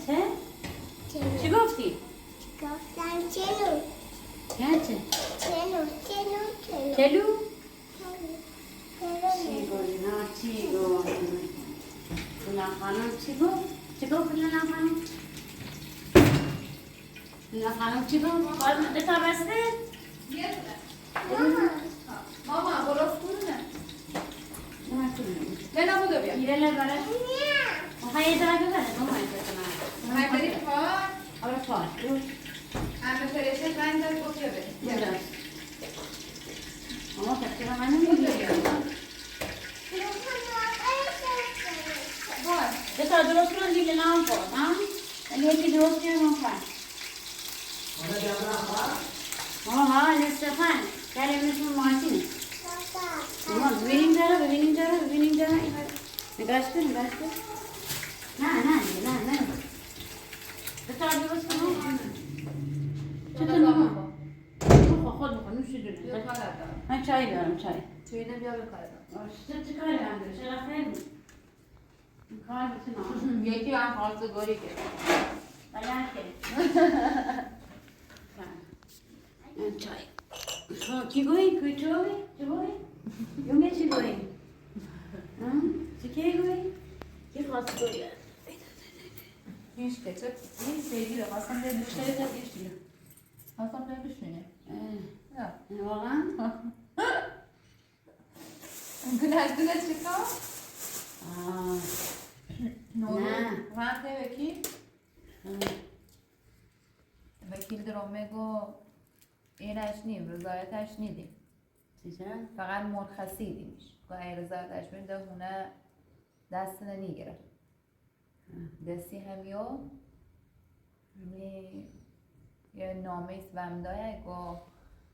چه؟ چی گفتی؟ گفتم چلو. یعنی چه؟ چلو. کلو؟ چی گفتی؟ نه چی گفت؟ لیلا خانم چی گفت؟ چی گفت لیلا خانم؟ لیلا خانم چی گفت؟ باید دوتا بسته؟ ماما برو خونه. نه نه نبودو بیا. گیره لبره؟ میخوای یه جایی ببره؟ ماما این میخوای بری پارک؟ آره پارک همه فرشت رنگ داد گفت بیا بریم. کجاست؟ ماما کسی رو من نمیگیره باش. دوتا درست کنم دیگه نام خورد ها؟ ولی یکی درست کنم هم خورد ها نصفن کلمتون ماشینه ماما ببینیم جارو نگاش کن نه دوتا درست کنم چطور ماما؟ خود بخور نوشی بیا دونه کارت دارم. من چای دارم چای توی بیا به کارت دارم. چه کاری هم داره؟ چرا خیلی بود؟ این کار بتونم یکی هم خواستگاری کرد. بلند این چای کی گویی؟ چی گویی؟ یونگه چی گویی؟ چی کی گویی؟ کی خواست گویی؟ هیچ که چه این سیدی رو خواستم بیا بیشتری تا بیشتری. خواستم بیا بشینه. نه. واقعا؟ گناه چیکار؟ نه. وقتی وکیل درامگو اینش نیم رضایتش نیدیم چیزه؟ فقط مرخصی دیمش که رضایتش میده هونه دست نمیگیره دستی همیو یه نامه ایست ومدای گو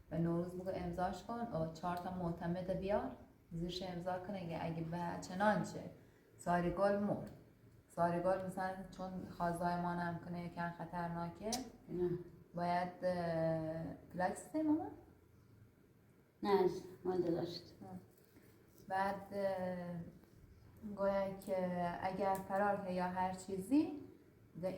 به نوروز بگو امضاش کن و 4 تا معتمد بیار زیرش امضا کنه که اگه به چنانچه ساریگل مرد ساریگل مثلا چون خازای ما نم کنه یکن خطرناکه باید کلاکس ماما؟ نه مالده داشت بعد گویا که اگر فرار که یا هر چیزی ده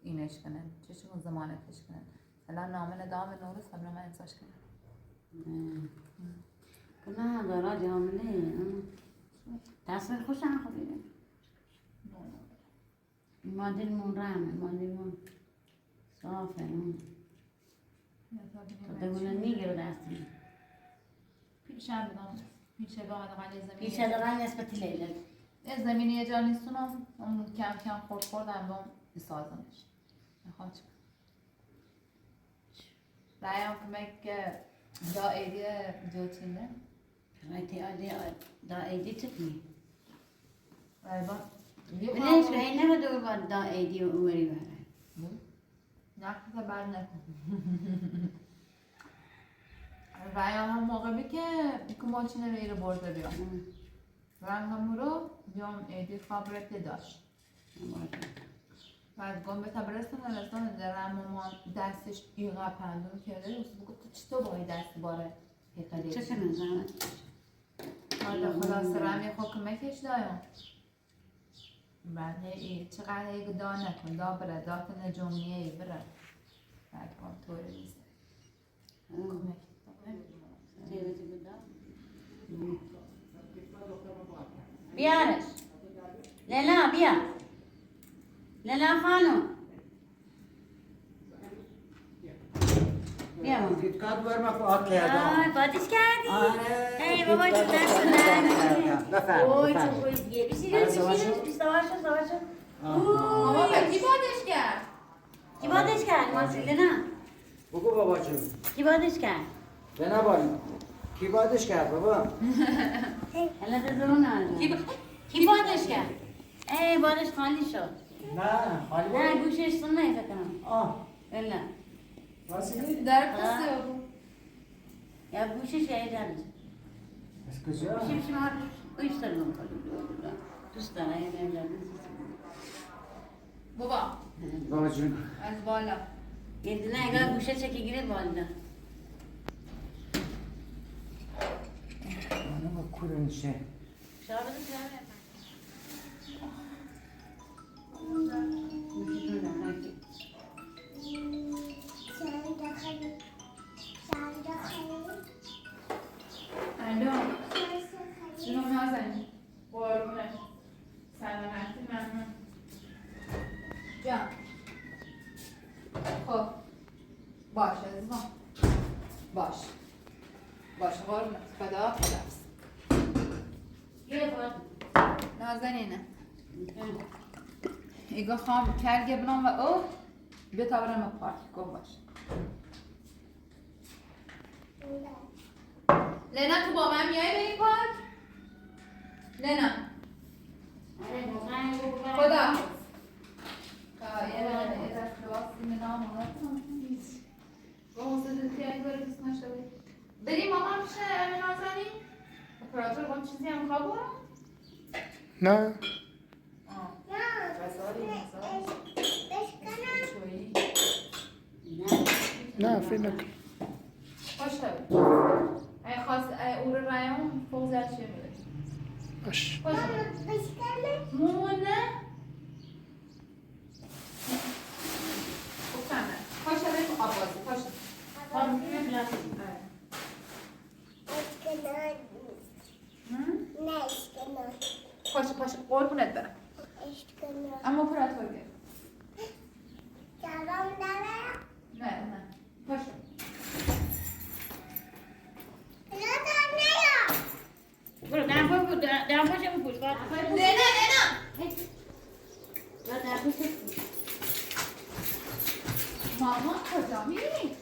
اینش کنن چشمون زمانتش کنن الان نامه ندام نوروز قبل ما امضاش کنن نه دارا جامله تصویر خوشم خوبیده مادرمون رحمه مادرمون صافه تا دگونه میگیره دستی پیشم بدم پیشه با آدم زمین پیشه دقیقا نسبتی لیله زمینی یه جا نیستونم اون کم خوردم با بسازمش میخوام چکن رایم کمک دا ایدی جوتینه دا ایدی چکنی رایبا بلیش به این نبود با دا ایدی و اوری بره نقصه بر نکن رایم هم موقع که ماشینه رو ایره برده بیام رنگ هم رو بیام ایدی خبرت داشت بعد گم به تبرستان در ما دستش ایقا پندون کرده روز بگو تو چطور با این دست باره حقیقی چه کنم زمت؟ حالا خلاص رمی خود کمکش دایم بعد چقدر ایگو دا نکن دا بره دا تنه جمعیه بره بعد کام طوره نیست بیارش لیلا بیا لیلا خانم بیا ماما کتکات برم فوت کردم بادش کردی؟ آره ای بابا جو دست نرمی بفرم اوی چه خوشیه بیشیرش سواشو ماما به کی بادش کرد؟ کی بادش کرد؟ مازیله نه بگو بابا چون کی بادش کرد؟ به نباری کی بادش کرد بابا حالا دزرون نازم کی بادش کرد؟ ای بادش خالی شد نه خالی نه بود گوشش سن نی فکرم الا واسه در قصه بگو یا گوشش یا جانش از کجا گوشش ما ایستادم دوست دارم یه جانش بابا بابا جون از بالا یه دونه اگه گوشه چکی گیره بالده منو با کورنشه شما بده جان خب باش عزیزم باش قربونت خدا یه بار نازنینه ایگا خام کرگه بنام و او بتا برم پارک کن باش لینا تو با من میای بریم پارک؟ لینا خدا یه دست لباس دیمه نام با حسد تیایی باره بیست نشته بود بریم ماما میشه امین نازنین؟ اپراتور با چیزی هم خواب برم؟ نه نه فکر نکن باشه اگه خواست او رو رایم فوق زرد چیه میره باش باشه مونه خب کمه باشه بریم آب بازی باشه باشه قربونت برم اما اپراتور گه نه باشه برو درم پاشه بپوش لینا درم پاشه ماما کجا میری؟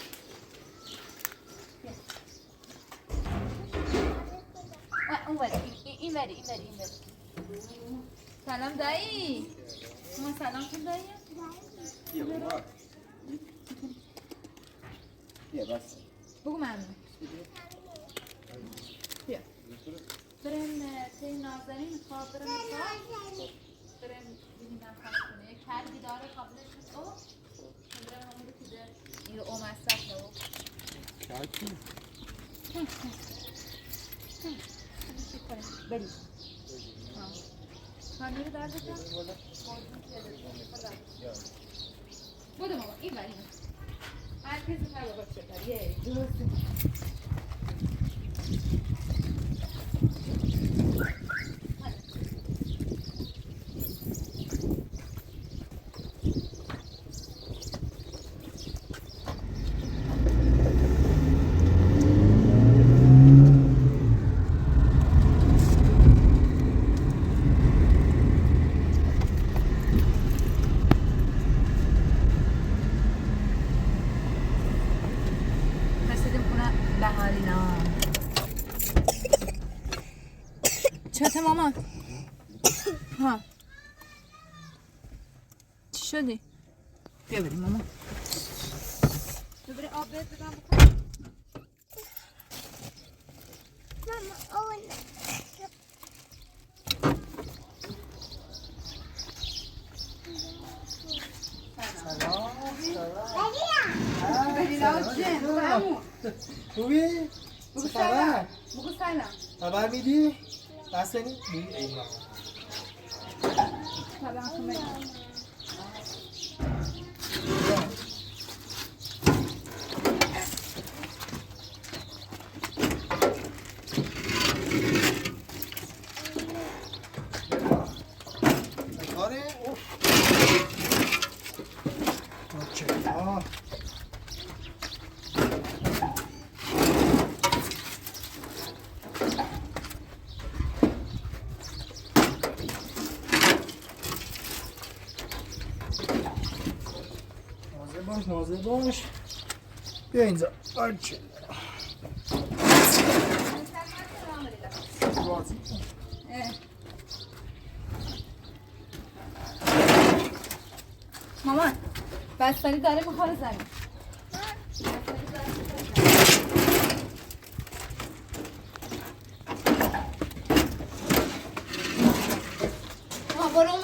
اون بری این بری سلام دایی ما سلام کن دایی بیا بس بگو ممنون بیا بریم تی نازنین خواب بریم بینیم خونه یک کردی داره قابلش نیست او بریم همون رو کده این رو او مصرف نو بریم خانه رو درد کن بودو ماما این بریم هر کسی پر بابا شکر یه درسته چته مامان؟ ها چی شدی؟ بیا بریم مامان ببری آب بهت بدم بخور خوبی؟ بگو سلام خبر میدی؟ بس بینی؟ اینا سلام کنم کاره؟ اوکی نازه باش بیا اینجا اوکی بازی مامان بستنی داره میخوره زمین مامان برو اون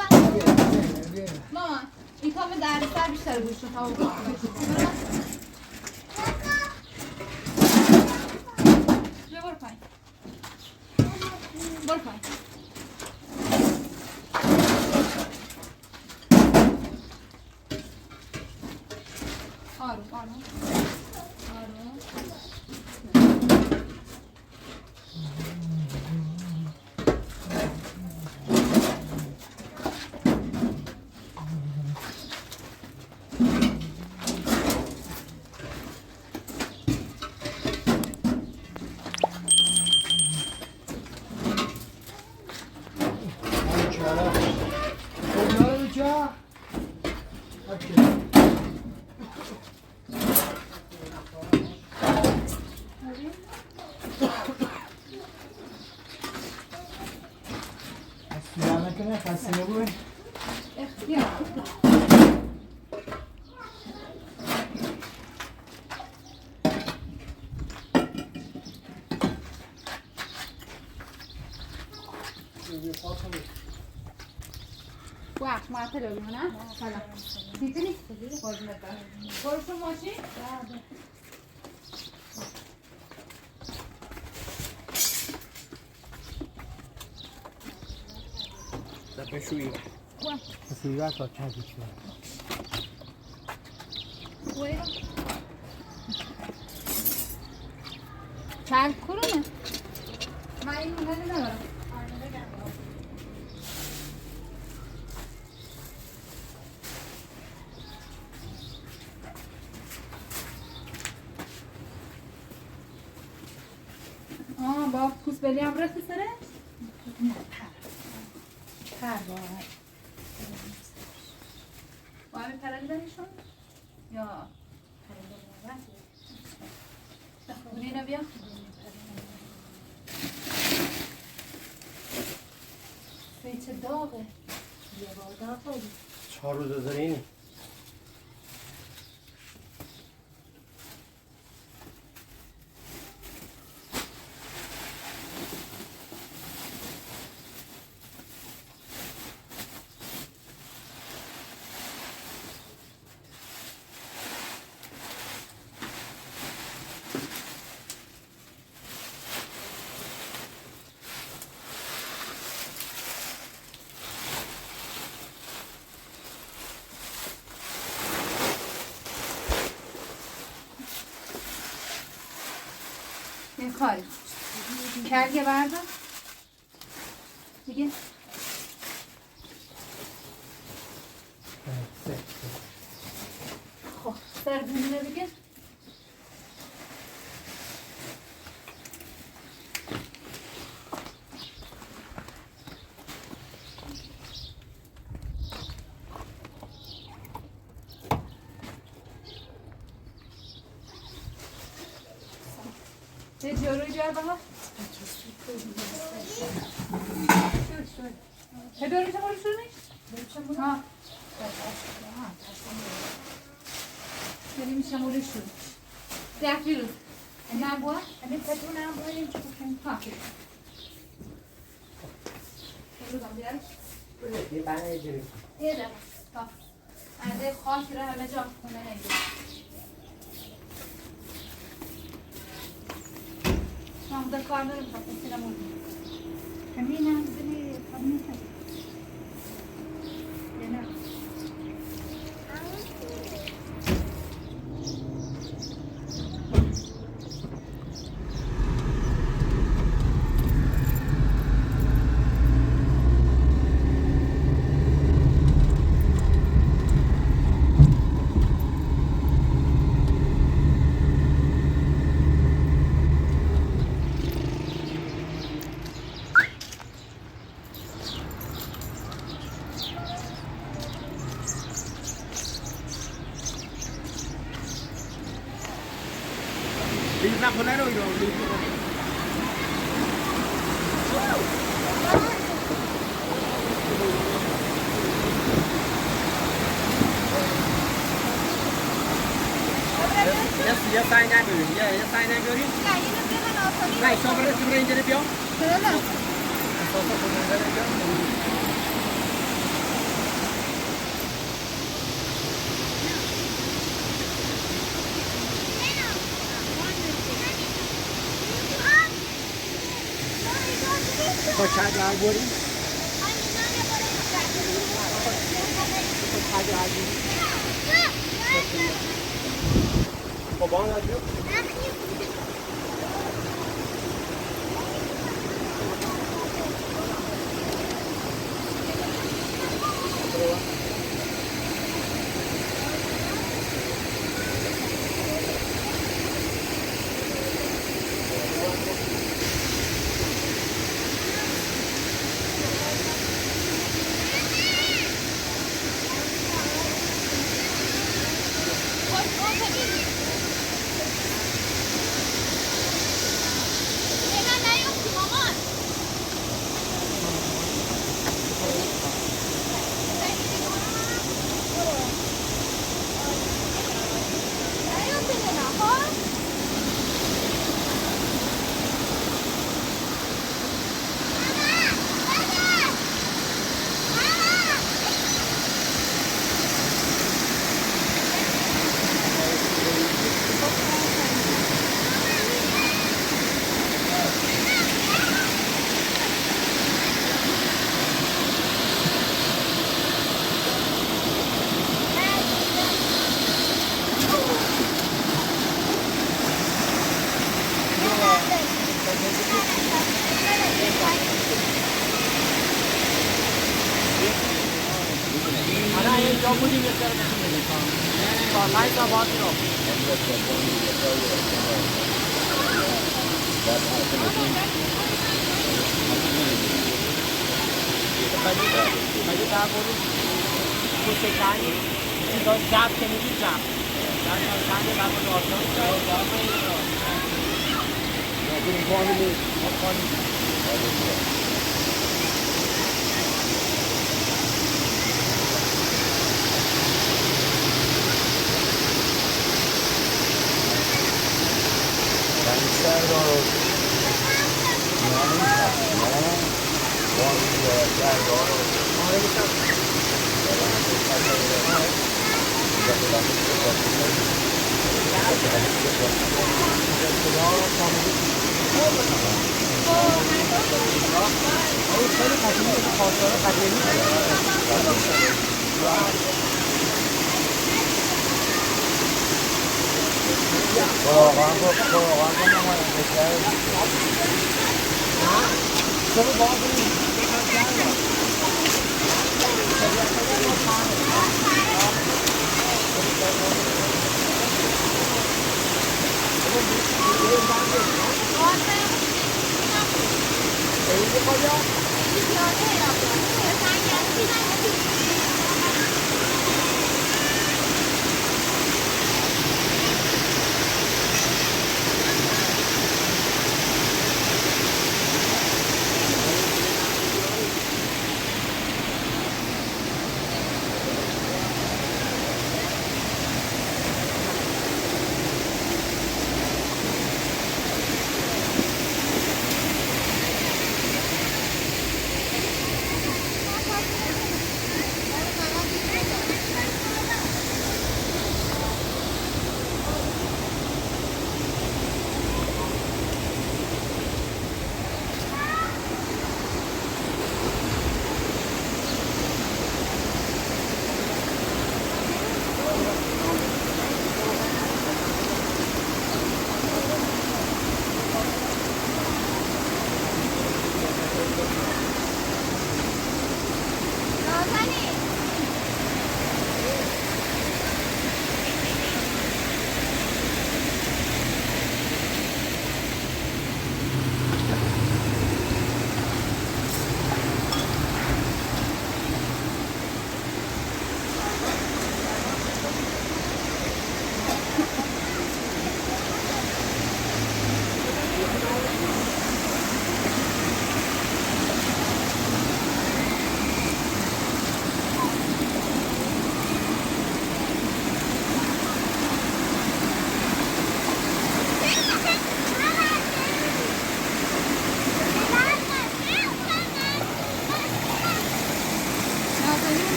مامان این کام دردسر بیشتر گوش رو هوا برو پایین برو پایین آروم آروم آروم سیاه نکنه خسته نبود اختیار وقت ما تلویزیون نه؟ سلام. دیدی نیست؟ قربونت برم. برو ماشین؟ بشویی بشویی تا چند بیشتر چند کرونه؟ من این مونده ندارم با پوست بلی هم رفت سره؟ نه پر باید با همین پرنده دارشون؟ یا پرنده باید اونی نبیا؟ چه داغه یه بار داغه 4 روز دارینی این کاری کرگه بردار دیگه خب سردونی دیگه چه جوری جار بها؟ چه دوری شما رو شونی؟ ها بریم شما رو شونی 10 روز نه بوا؟ همین پتون هم باید چه بکنیم ها روزم بیارش؟ یه بنه جوری یه دقیقه ها عده خاک رو همه جا خونه نگیر شما کار داریم خواستم سیرمون همین هم بلی همین هم یه نه لیز نکنه رو ایران لیز نکنه یه سعی نگریم یه سعی نگریم نه شما برای اینجا بیا خوشحال بریم خب آن راجع حالا این جا بودیم یه سر با مای تا بازی رو خیلی در برو کوچکانی چیزا جب که میگی جب در چند در برو آسان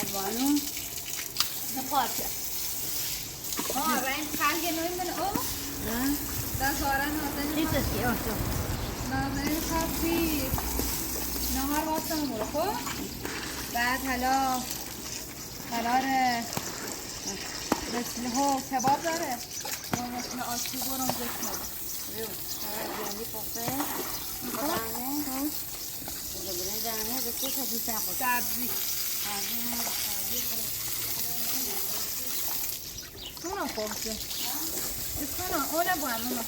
بانو نه پارچه رنگ خلق نوی من او در زاره نازنین این تسکی آسا نازنین خواهی نهار واسه همون خب بعد حالا قرار رسله ها کباب داره با مثل آشتی برم جسم رو جنبی پخته دانه برای دانه به چه سبزی ساخت سبزی اونو خوبه اسکنو اونو باید اونو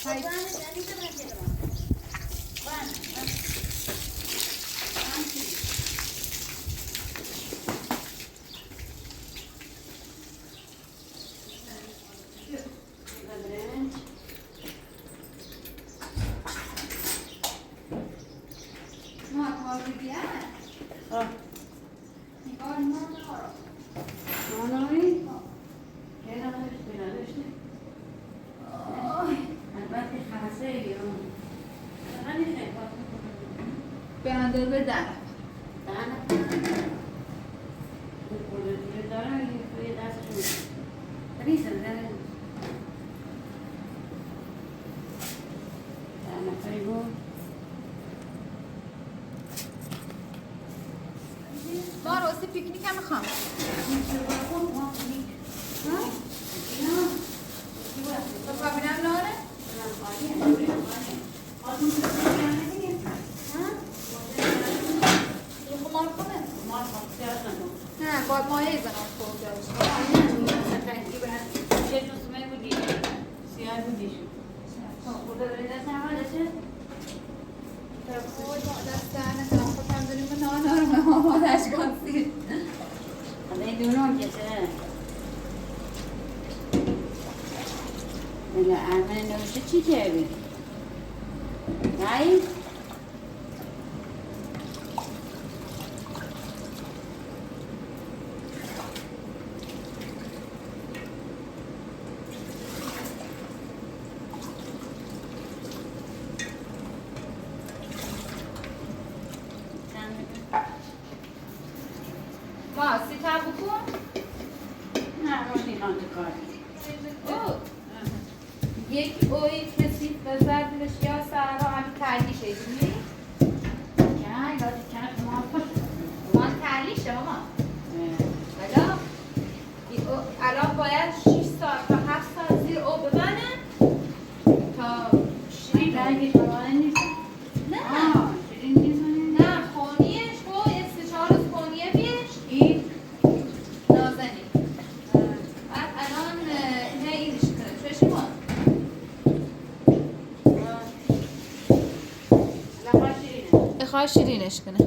های ما کار بیاد نگاه مانوی چرا نشتی البته خمسه بیرون خیلی خیلی به اندازه در دانه کلوچه دارم این توی دستشون ریسم داره دانه خیلی ما راستی پیکنیک هم میخوام تو کابینم ناره؟ نه باید مایه زنم خوب داشت دست دهنه دارم خودم داریم به نانارم آمادش کنسید میدونم که چه میگه ارمن نوشته چی کردی؟ نایی؟ ما سیتر بکن نه روشی خانده کاری او یک اوی کسی بزرد بشیا سرها همین ترلیشه ایدونی؟ که گاهی کرد ما خوش ما ترلیشه ماما حالا الان باید 6 ساعت تا 7 ساعت زیر او ببنه تا شیرین رنگی شماره نیست؟ نه شیرین نیست؟ نه خونیش و یه 3-4 روز خونیه بیش این؟ نازنین بعد الان نه اینش کنه چوشی ما لخواه شیرینه بخواه شیرینش کنه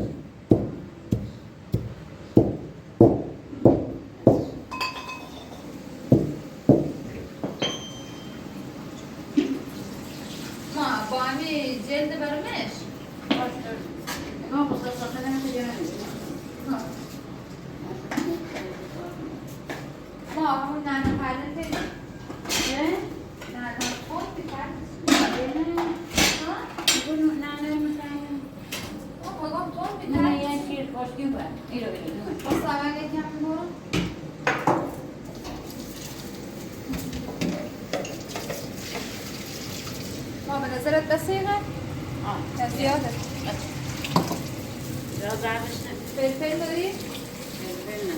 ما با همین جلد برمش ما بسا ساخته نمیشه ما همون ننو پرده تیش چه؟ ننو خود بکرد بگم تون نه بکرد یه شیر خوشگی بود ایرو با سوال یکم برو ما به نظرت بسیقه؟ یا زیاده؟ را زردشته فلفل داری؟ فلفل نه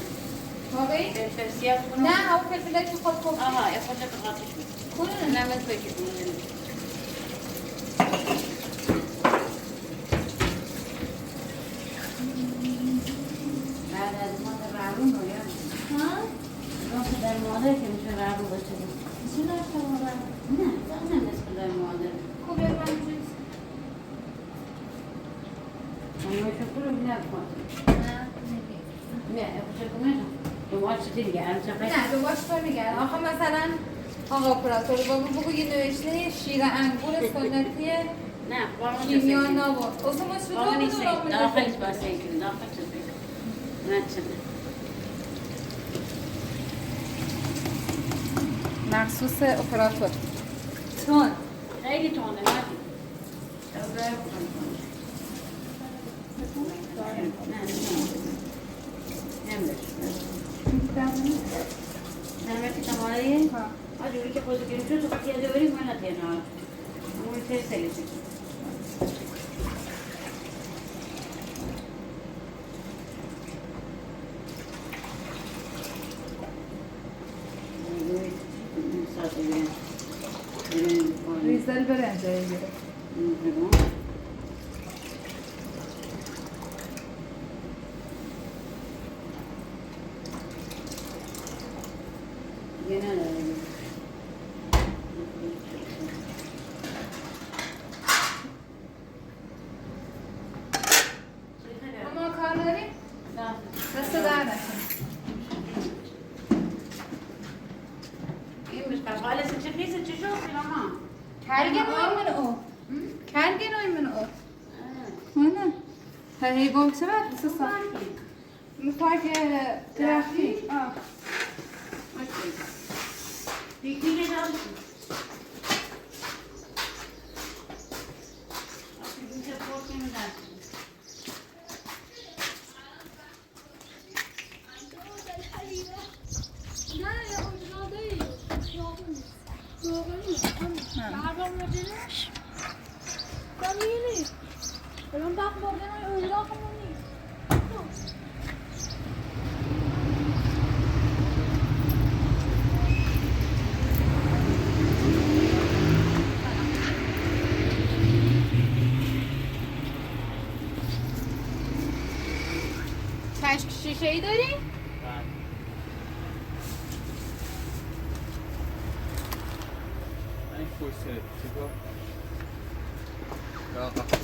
واقعی؟ فلفل سیاه کنم نه همون فلفل که خود خوب آها یه خود که قاطش بود کنه نمت بگی کنه بعد از مادر رعون رو یاد ها؟ اون پدر مادر که میشه رعون باشه چی نشته مادر؟ نه دارم از پدر مادر خوبه من جوز اما شکر رو بیاد کن نه نگه نه شکر میشم دوباره چی دیگه هر چقدر نه دوباش تو میگرد آخه مثلا آقا اپراتور بگو یه نوشته شیر انگور سنتی نه واقعا کیمیا نبود اصلا ما چطور واقعا نیست بدونم داخلش باسه این داخل چه بگم نه چه مخصوص اپراتور تون خیلی تونه ندی نه نمیتی تمامی؟ آج اولی که خود گیریم شد تو خیلی دوری من نتیه نه اون خیلی سریع ریزل برنج گیره اما کار داری؟ دست در نکن این مشکل حالا چه خیلی چه شو فیلم کرگن oy من o. Kergen oy من o. Aynen. Hey gol sever misin sen? Mutfak trafiği. Ah. Pikniğe çalışsın. Bizim korkmuyor dersin. Kaç şişeyi داری؟ این پوسته چیکار؟ Ya Allah.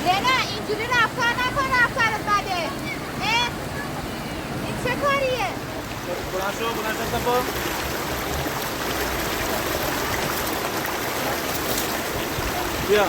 لینا اینجوری رفتار نکن رفتارت بده. این چه کاریه؟ بلند شو با بیا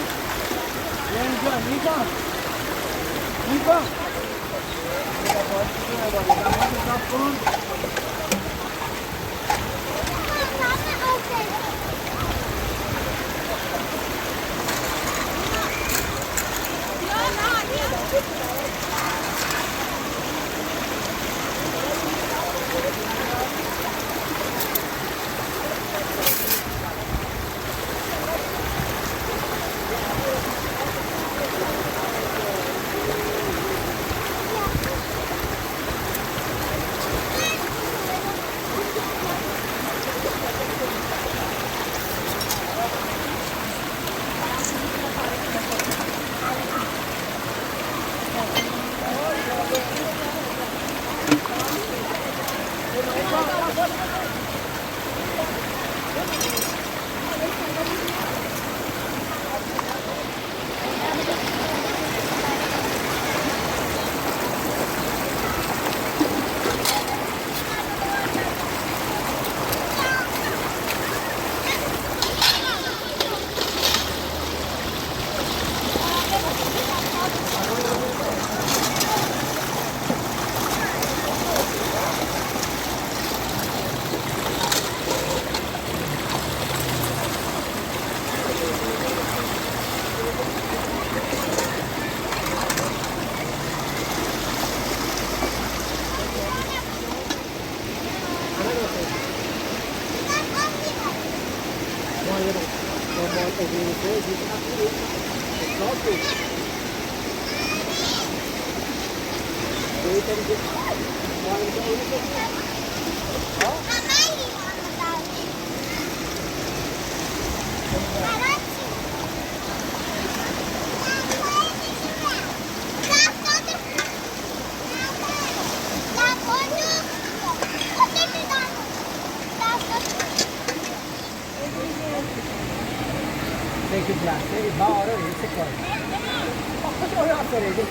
اینجا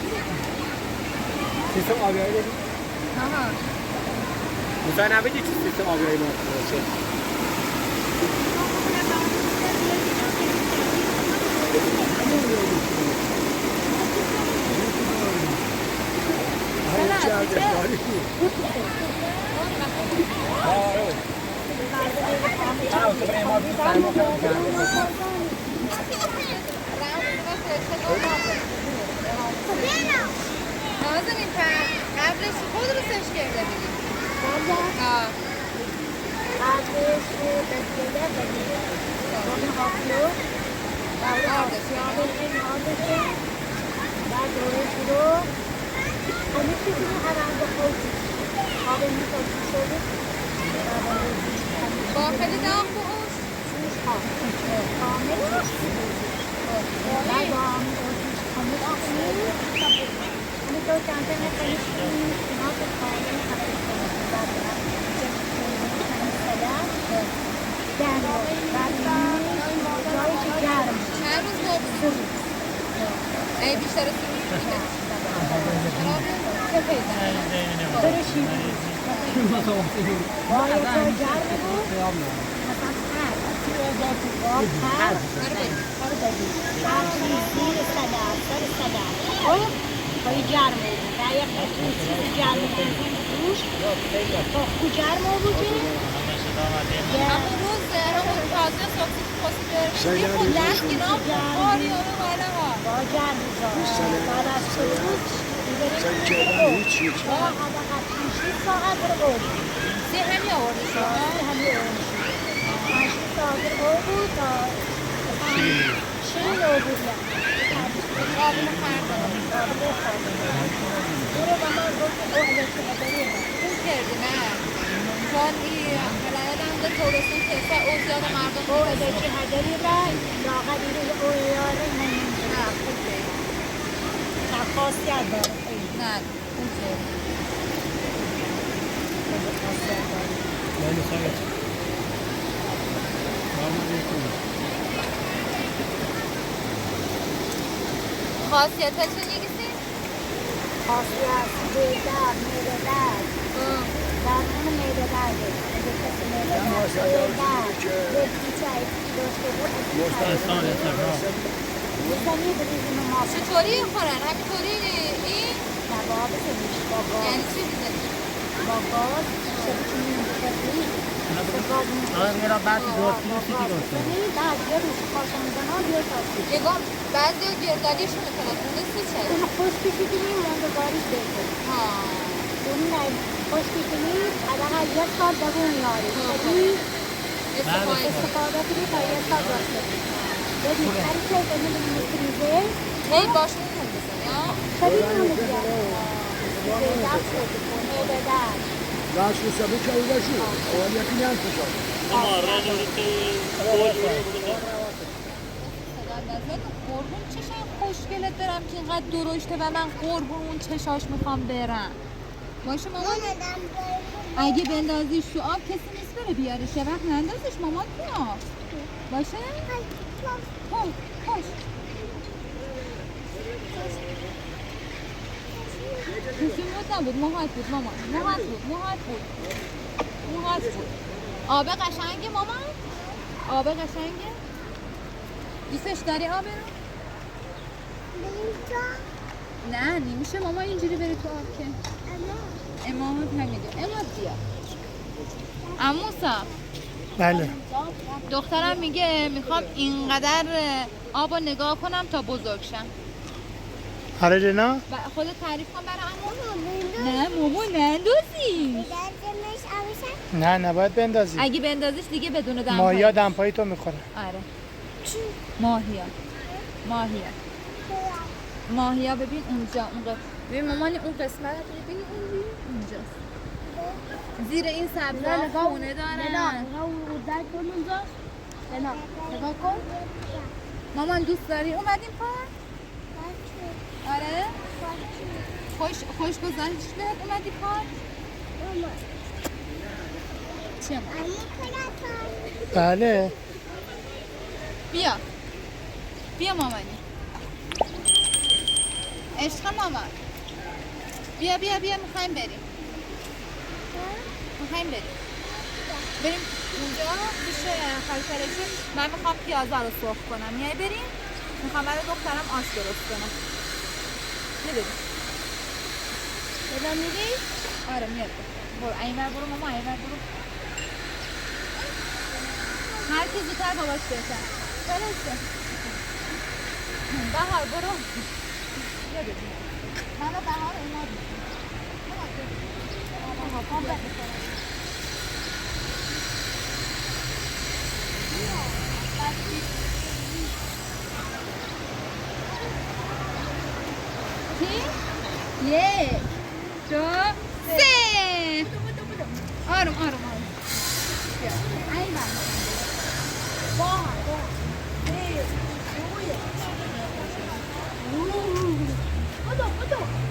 سیستم آبیاری داریم؟ میخوای نبیدی چی سیستم آبیاری ما باشه؟ نازنین قبلش خود رو سرچ کرده بودیم قبلش بسیده بودیم این آفلو بعد روش رو همه چیزی رو هرند خود آب میتونی شده با خیلی دام بوش کامل بعد با همه آخری तो चाहते हैं कहीं वहाँ पर खाएंगे ای بیشتر خیلی گرمه باید این چیز گرمه کنیم روش خب گرمه بوده همون روز همون تازه صبحی پاسیده خودش کنام آری آره والا با گرمه بعد از روز میبریم با حداقل 5 ساعت رو بود سی همی آورده شما همی آورده 5 ساعت رو بود تا شیل رو بود قابل خردم برو با من گفت او الکتریک نداری اون کردی نه چون این حلالم ده تورستون کسا او زیاد مردم او الکتریک نداری رای لاغر این او یاره نه خوبه نه خاصیت داره نه اون کردی خاصیت داره نه نخواهید خاصیتش نیستی؟ خاصیت بیدار میدهد درمان میدهد اگه کسی میدهد بیدار یک چای داشته بود مستنی بدیدیم ما چطوری خورن؟ همینطوری این؟ کباب سمیش با گاز یعنی چی میزنی؟ با گاز شبیه میدهدی آره میرا بعد دوستی چی دوستی بعد یه روز خواستم دنال یه ساعتی نگاه بعضی ها گردالیشون میکنن تونستی چه؟ اون خوشکی کنیم ماندگاریش بگیر اون نه خوشکی کنیم حداقل یک ساعت دوون میاری استفاده کنی تا یک ساعت داشته ببین هر چه بمیدیم فریزر هی باشون نون بزنی ها؟ شبیه نونه بیاد دست بکن میدهد Lascio sapere che avevo giù, ho la cliente già. قربون چشم خوشگلت دارم که اینقدر درشته و من قربون اون چشاش میخوام برم باشه مامان اگه بندازیش تو آب کسی نیست بره بیارش یه وقت نندازیش مامان تو آب باشه؟ خوش کسی موت نبود موهات بود مامان موهات بود آب قشنگه مامان؟ آب قشنگه؟ دوستش داری آب رو؟ نه نمیشه ماما اینجوری بری تو آب که امامت همینجا امامت بیا عموسا بله دخترم میگه میخوام اینقدر آب رو نگاه کنم تا بزرگ شم آره لینا خودت تعریف کن برای عمو نه ماما نندازی نه نباید بندازی اگه بندازیش دیگه بدون دمپایی ماهیا دمپایی تو میخوره آره ماهیا ببین اونجا ببین مامانی اون قسمت ببین اونجاست زیر این سبزه خونه دارن نگاه کن مامان دوست داری اومدیم پارک؟ آره؟ خوش گذشت بهت اومدی پارک؟ چه بله بیا مامانی عشق مامان بیا میخوایم بریم بریم اونجا پیش خالکرشون من میخوام پیازه رو سرخ کنم میای بریم میخوام برای دخترم آش درست کنم بریم بدم میری؟ آره میاد برو اینور برو ماما اینور برو هر کی زودتر باباش برسن برسه بهار برو بیا بریم من و بهار اومد یک دو سه آروم بیا این بدو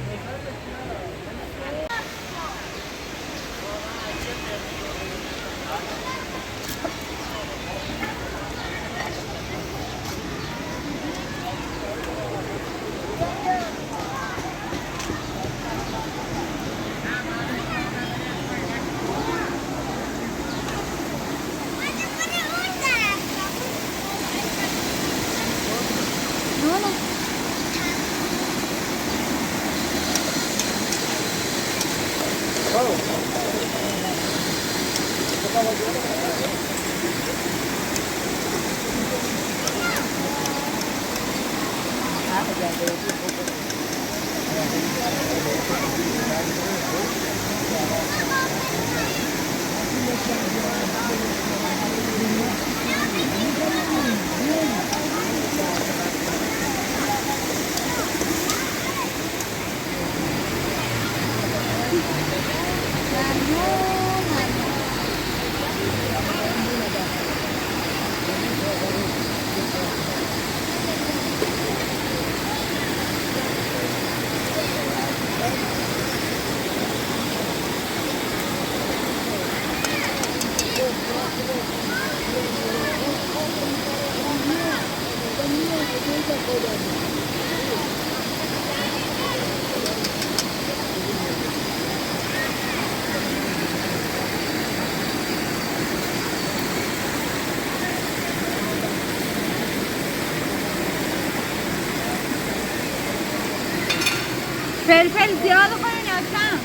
فلفل زیاد کنین یا کم؟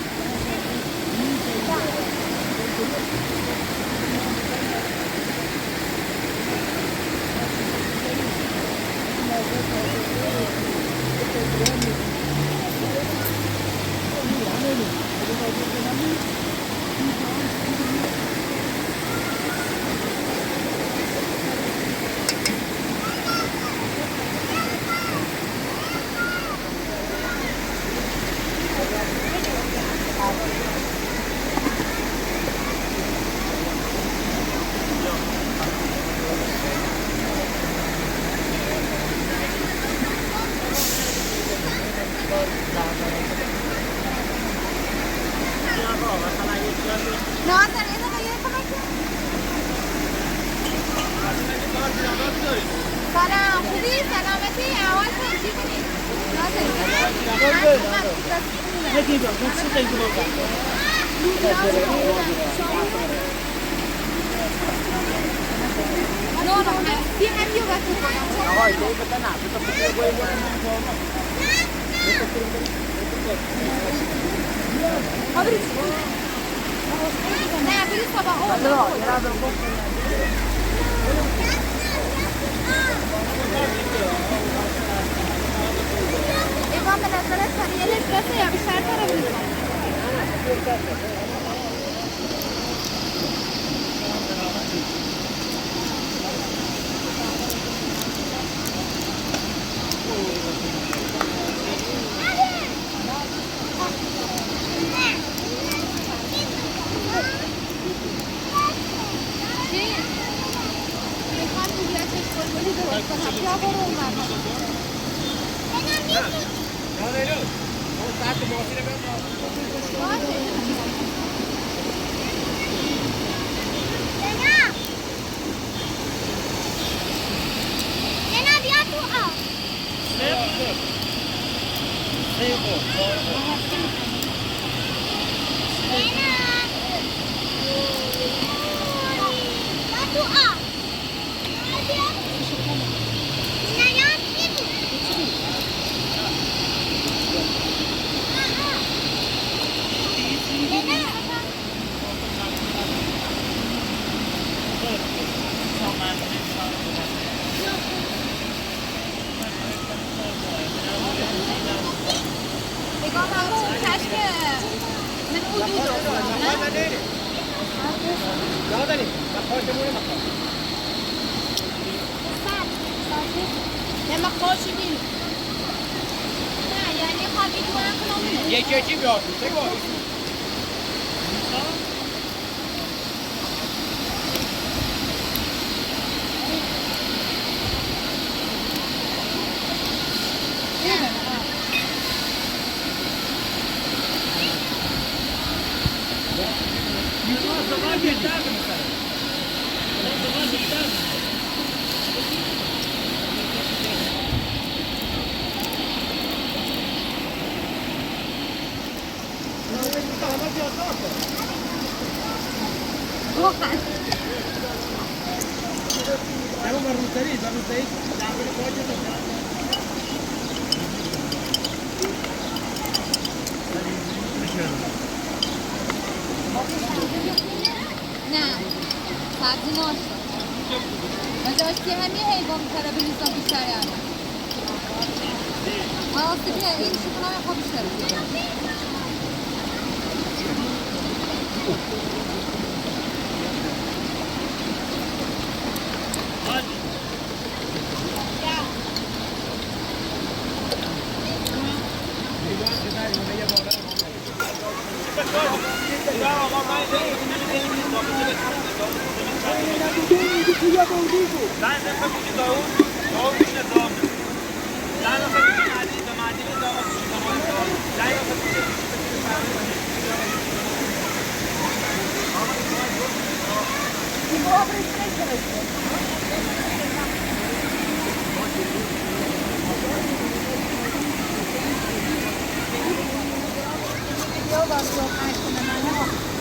سلام خوبی؟ سلامتی؟ احوال چی کنی؟ ایوان به نظرت سریعلش بسه یا بیشتر تره بریزم؟ یکی بیاد چه گفت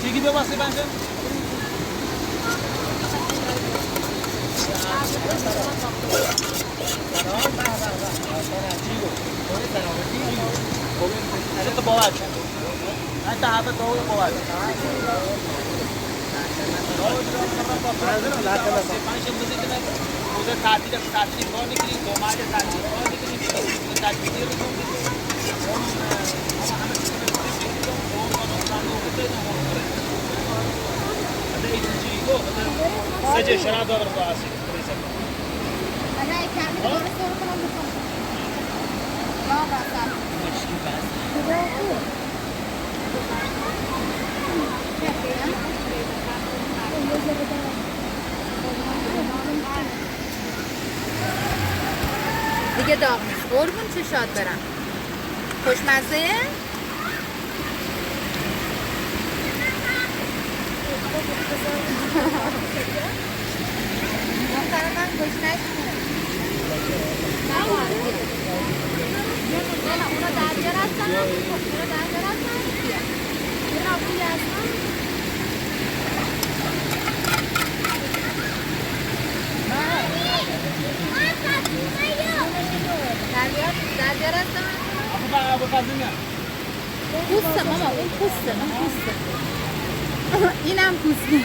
چیگی دو واسه بنده تو باور کن من تا هفته دو باور پنج روزی که روز تعطیل کار می‌کنیم دو ماه تعطیل کار می‌کنیم تعطیلی رو سجل شراب دار راسي انا كامل دور صور كلام بكم لا بس مشكي بس دیگه داغ نیست. قربون چشات برم. خوشمزه؟ دختر من گشنش نه اونا درگیر هستن اونا درگیر هستن اونا روی هستن درگیر هستن پوسته ماما اون پوسته اون پوسته اینم پوسته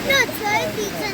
No, c'è pizza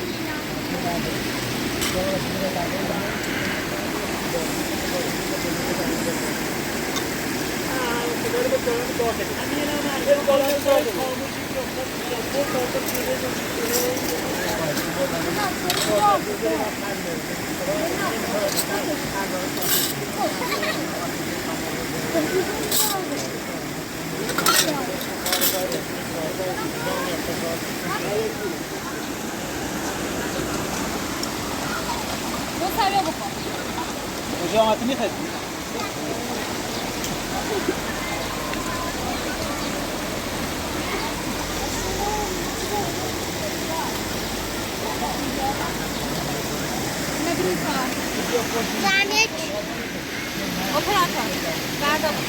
کجا آمدی میخواد Zamek. Operatör. Nerede bu?